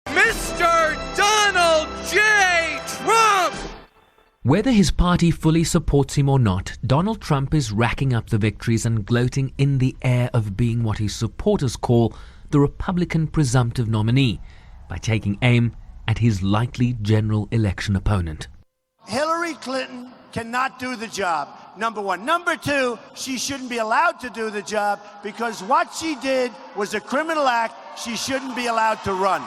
Mr. Donald J. Trump! Whether his party fully supports him or not, Donald Trump is racking up the victories and gloating in the air of being what his supporters call the Republican presumptive nominee by taking aim at his likely general election opponent. Hillary Clinton cannot do the job, number one. Number two, she shouldn't be allowed to do the job because what she did was a criminal act. She shouldn't be allowed to run.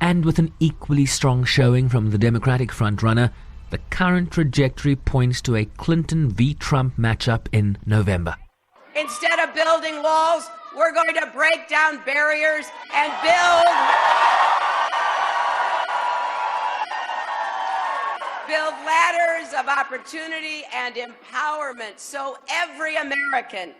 And with an equally strong showing from the Democratic frontrunner, the current trajectory points to a Clinton v. Trump matchup in November. Instead of building walls, we're going to break down barriers and build ladders of opportunity and empowerment so every American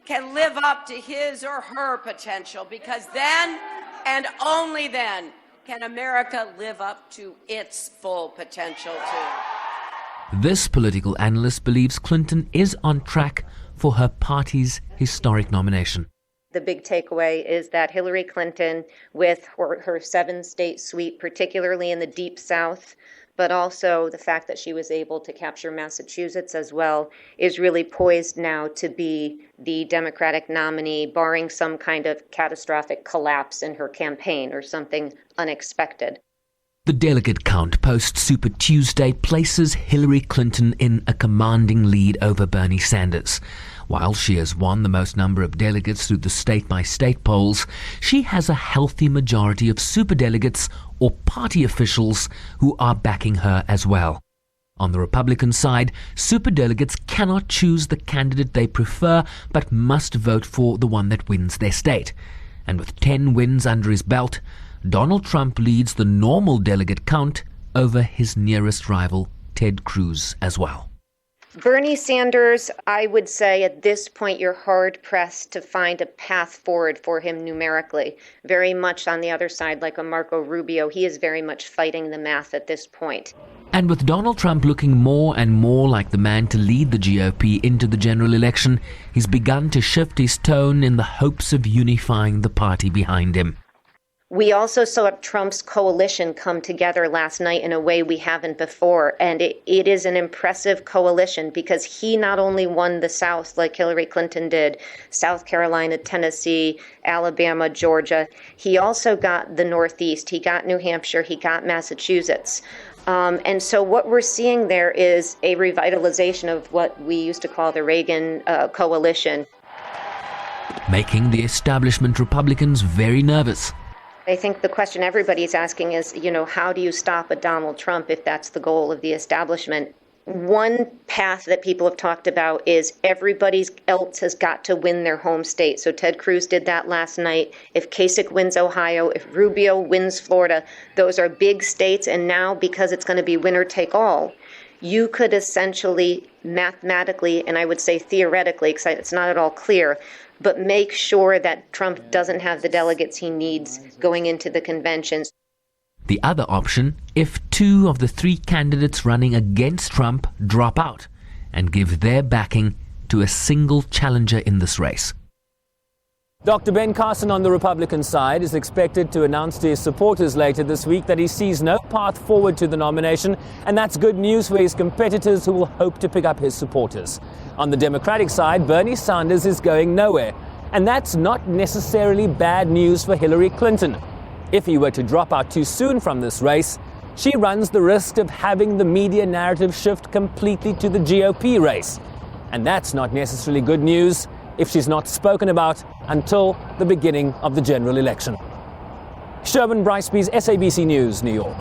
can live up to his or her potential, because then and only then can America live up to its full potential too. This political analyst believes Clinton is on track for her party's historic nomination. The big takeaway is that Hillary Clinton, with her 7-state sweep, particularly in the Deep South, but also the fact that she was able to capture Massachusetts as well, is really poised now to be the Democratic nominee, barring some kind of catastrophic collapse in her campaign or something unexpected. The delegate count post Super Tuesday places Hillary Clinton in a commanding lead over Bernie Sanders. While she has won the most number of delegates through the state-by-state polls, she has a healthy majority of superdelegates or party officials who are backing her as well. On the Republican side, superdelegates cannot choose the candidate they prefer, but must vote for the one that wins their state. And with 10 wins under his belt, Donald Trump leads the normal delegate count over his nearest rival, Ted Cruz, as well. Bernie Sanders, I would say at this point you're hard-pressed to find a path forward for him numerically. Very much on the other side, like a Marco Rubio, he is very much fighting the math at this point. And with Donald Trump looking more and more like the man to lead the GOP into the general election, he's begun to shift his tone in the hopes of unifying the party behind him. We also saw Trump's coalition come together last night in a way we haven't before, and it is an impressive coalition because he not only won the South like Hillary Clinton did, South Carolina, Tennessee, Alabama, Georgia, he also got the Northeast, he got New Hampshire, he got Massachusetts. And so what we're seeing there is a revitalization of what we used to call the Reagan coalition. Making the establishment Republicans very nervous. I think the question everybody's asking is, how do you stop a Donald Trump if that's the goal of the establishment? One path that people have talked about is everybody else has got to win their home state. So Ted Cruz did that last night. If Kasich wins Ohio, if Rubio wins Florida, those are big states. And now, because it's going to be winner take all, you could essentially mathematically, and I would say theoretically, because it's not at all clear, but make sure that Trump doesn't have the delegates he needs going into the conventions. The other option, if 2 of the 3 candidates running against Trump drop out and give their backing to a single challenger in this race. Dr. Ben Carson on the Republican side is expected to announce to his supporters later this week that he sees no path forward to the nomination, and that's good news for his competitors who will hope to pick up his supporters. On the Democratic side, Bernie Sanders is going nowhere, and that's not necessarily bad news for Hillary Clinton. If he were to drop out too soon from this race, she runs the risk of having the media narrative shift completely to the GOP race. And that's not necessarily good news if she's not spoken about until the beginning of the general election. Sherwin Bryce-Pease, SABC News, New York.